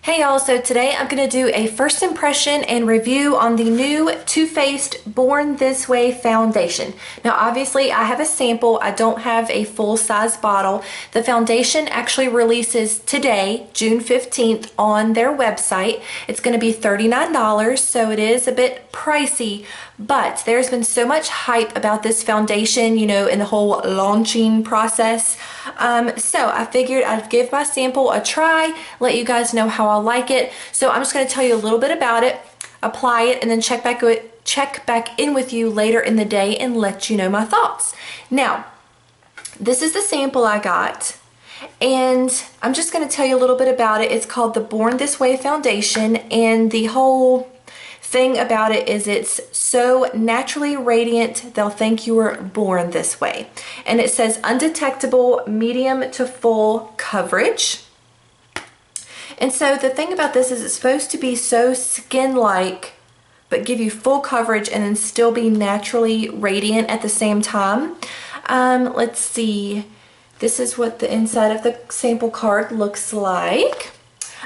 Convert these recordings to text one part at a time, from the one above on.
Hey y'all, so today I'm going to do a first impression and review on the new Too Faced Born This Way foundation. Now obviously I have a sample, I don't have a full-size bottle. The foundation actually releases today, June 15th on their website. It's going to be $39, so it is a bit pricey, but there's been so much hype about this foundation, you know, in the whole launching process. So I figured I'd give my sample a try, let you guys know how I like it. So I'm just going to tell you a little bit about it, apply it, and then check back in with you later in the day and let you know my thoughts. Now, this is the sample I got, and I'm just going to tell you a little bit about it. It's called the Born This Way foundation, and the whole thing about it is it's so naturally radiant they'll think you were born this way. And it says undetectable medium to full coverage. And so the thing about this is it's supposed to be so skin-like but give you full coverage and then still be naturally radiant at the same time. Let's see, this is what the inside of the sample card looks like.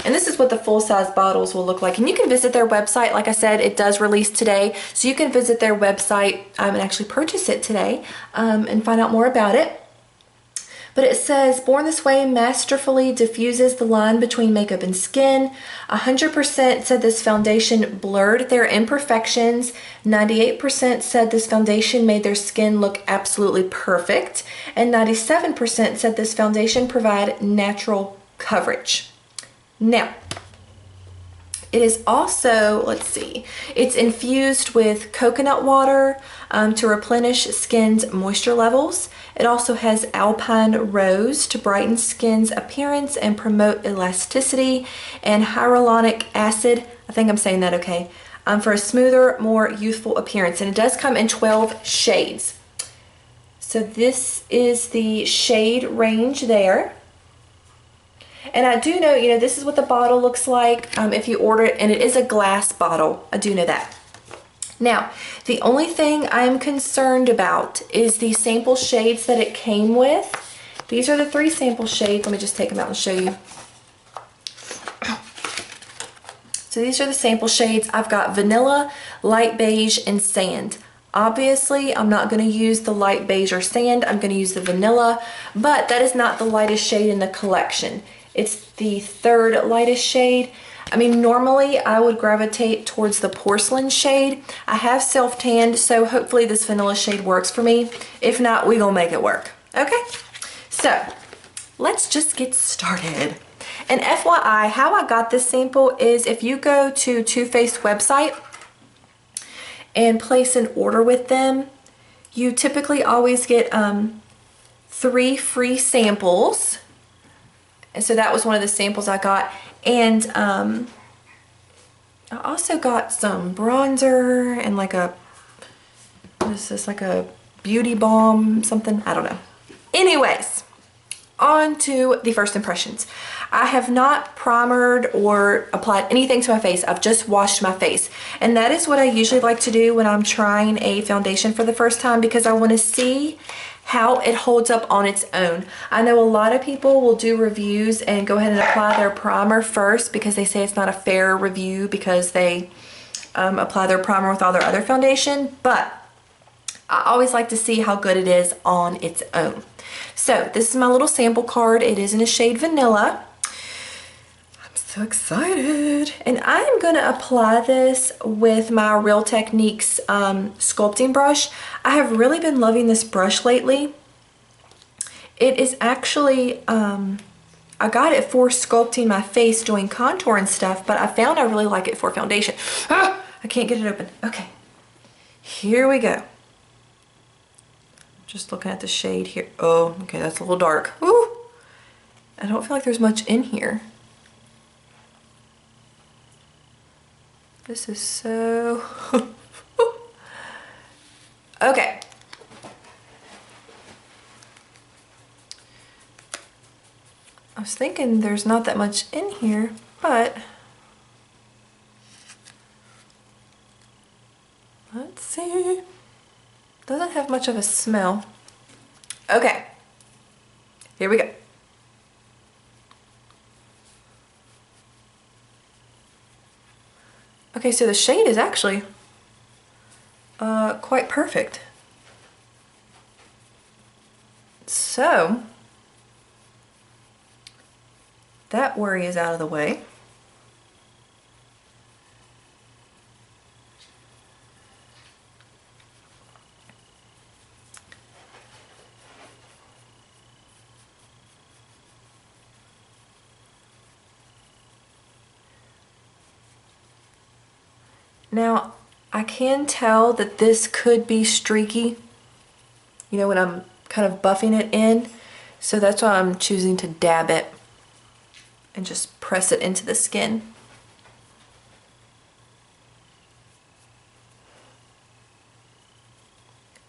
And this is what the full-size bottles will look like. And you can visit their website. Like I said, it does release today. So you can visit their website and actually purchase it today and find out more about it. But it says, Born This Way masterfully diffuses the line between makeup and skin. 100% said this foundation blurred their imperfections. 98% said this foundation made their skin look absolutely perfect. And 97% said this foundation provided natural coverage. Now, it is also, let's see, it's infused with coconut water to replenish skin's moisture levels. It also has alpine rose to brighten skin's appearance and promote elasticity, and hyaluronic acid, I think I'm saying that okay, for a smoother, more youthful appearance. And it does come in 12 shades. So this is the shade range there. And I do know, you know, this is what the bottle looks like if you order it, and it is a glass bottle. I do know that. Now, the only thing I'm concerned about is the sample shades that it came with. These are the 3 sample shades. Let me just take them out and show you. So these are the sample shades. I've got vanilla, light beige, and sand. Obviously, I'm not going to use the light beige or sand. I'm going to use the vanilla, but that is not the lightest shade in the collection. It's the 3rd lightest shade. I mean, normally I would gravitate towards the porcelain shade. I have self-tanned, so hopefully this vanilla shade works for me. If not, we gonna make it work. Okay, so let's just get started. And FYI, how I got this sample is if you go to Too Faced website and place an order with them, you typically always get 3 free samples. And so that was one of the samples I got. And I also got some bronzer and like a, what is this, like a beauty balm, something, I don't know. Anyways, on to the first impressions. I have not primered or applied anything to my face. I've just washed my face. And that is what I usually like to do when I'm trying a foundation for the first time, because I want to see how it holds up on its own. I know a lot of people will do reviews and go ahead and apply their primer first because they say it's not a fair review because they apply their primer with all their other foundation, but I always like to see how good it is on its own. So this is my little sample card. It is in a shade vanilla. I'm so excited. And I am going to apply this with my Real Techniques sculpting brush. I have really been loving this brush lately. It is actually, I got it for sculpting my face, doing contour and stuff, but I found I really like it for foundation. Ah, I can't get it open. Okay, here we go. Just looking at the shade here. Oh, okay, that's a little dark. Ooh, I don't feel like there's much in here. This is so... Okay. I was thinking there's not that much in here, but let's see. Doesn't have much of a smell. Okay. Here we go. Okay, so the shade is actually quite perfect. So that worry is out of the way. Now, I can tell that this could be streaky, you know, when I'm kind of buffing it in. So that's why I'm choosing to dab it and just press it into the skin.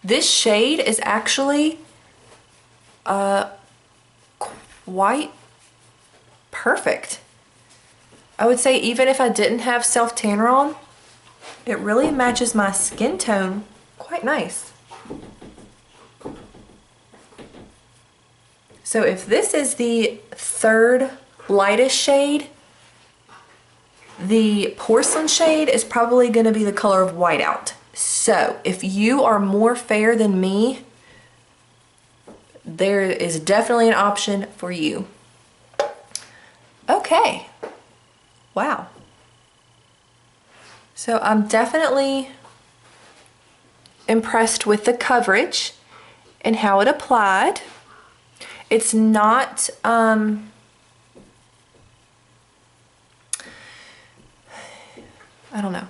This shade is actually quite perfect. I would say even if I didn't have self-tanner on, it really matches my skin tone quite nice. So if this is the third lightest shade, the porcelain shade is probably going to be the color of whiteout. So if you are more fair than me, there is definitely an option for you. Okay. Wow. So I'm definitely impressed with the coverage and how it applied. It's not, I don't know.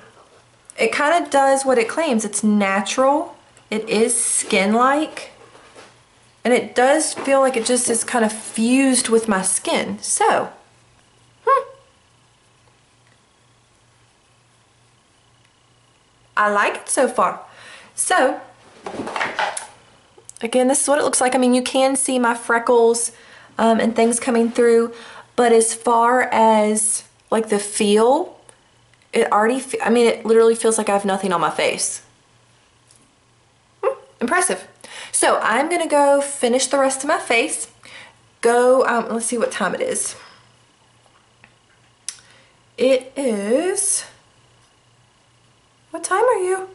It kind of does what it claims. It's natural. It is skin-like. And it does feel like it just is kind of fused with my skin. So, I like it so far. So, again, this is what it looks like. I mean, you can see my freckles and things coming through, but as far as like the feel, it already, I mean, it literally feels like I have nothing on my face. Impressive. So I'm gonna go finish the rest of my face. Go, let's see what time it is. It is, what time are you?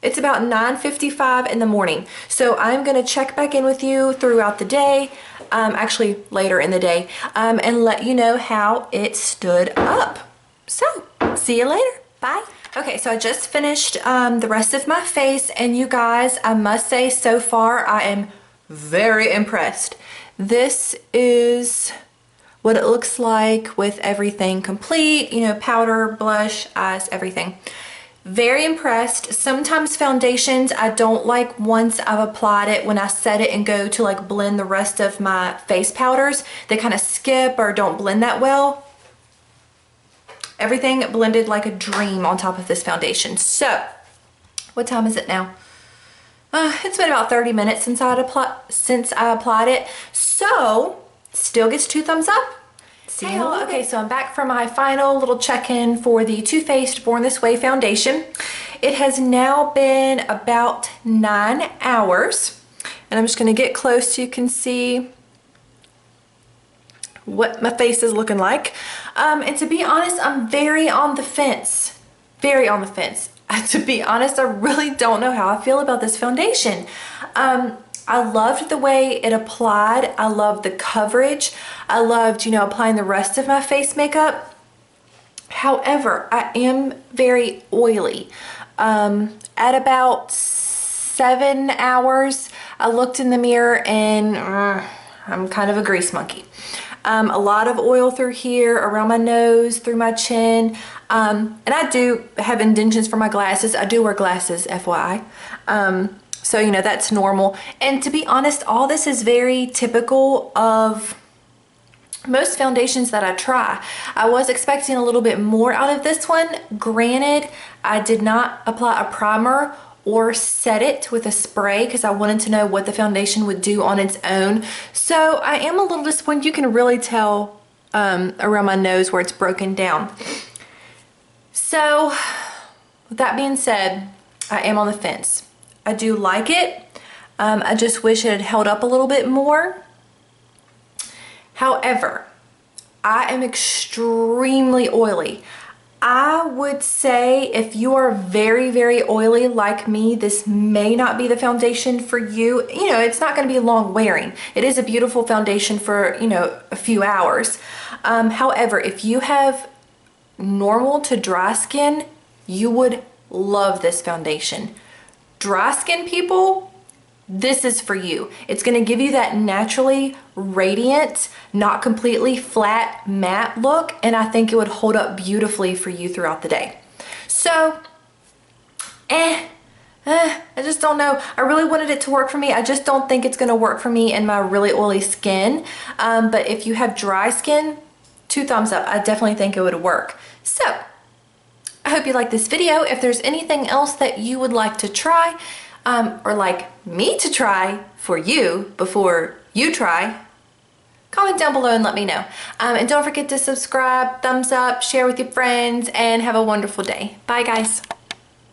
It's about 9:55 in the morning. So I'm gonna check back in with you throughout the day, actually later in the day, and let you know how it stood up. So, see you later, bye. Okay, so I just finished the rest of my face, and you guys, I must say so far, I am very impressed. This is what it looks like with everything complete, you know, powder, blush, eyes, everything. Very impressed. Sometimes foundations I don't like once I've applied it, when I set it and go to like blend the rest of my face powders, they kind of skip or don't blend that well. Everything blended like a dream on top of this foundation. So, what time is it now? It's been about 30 minutes since I applied it. So, still gets 2 thumbs up. See you. Okay, so I'm back for my final little check-in for the Too Faced Born This Way foundation. It has now been about 9 hours, and I'm just going to get close so you can see what my face is looking like. And to be honest, I'm very on the fence. Very on the fence. To be honest, I really don't know how I feel about this foundation. I loved the way it applied. I loved the coverage. I loved, you know, applying the rest of my face makeup. However, I am very oily. At about 7 hours, I looked in the mirror and I'm kind of a grease monkey. A lot of oil through here, around my nose, through my chin. And I do have indentions for my glasses. I do wear glasses, FYI. So, you know, that's normal. And to be honest, all this is very typical of most foundations that I try. I was expecting a little bit more out of this one. Granted, I did not apply a primer or set it with a spray because I wanted to know what the foundation would do on its own. So I am a little disappointed. You can really tell around my nose where it's broken down. So with that being said, I am on the fence. I do like it. I just wish it had held up a little bit more. However, I am extremely oily. I would say if you are very, very oily like me, this may not be the foundation for you. You know, it's not going to be long wearing. It is a beautiful foundation for, you know, a few hours. However, if you have normal to dry skin, you would love this foundation. Dry skin people, this is for you. It's going to give you that naturally radiant, not completely flat matte look, and I think it would hold up beautifully for you throughout the day. So, I just don't know. I really wanted it to work for me. I just don't think it's going to work for me in my really oily skin. But if you have dry skin, 2 thumbs up. I definitely think it would work. So, I hope you liked this video. If there's anything else that you would like to try, or like me to try for you before you try, comment down below and let me know. And don't forget to subscribe, thumbs up, share with your friends, and have a wonderful day. Bye guys.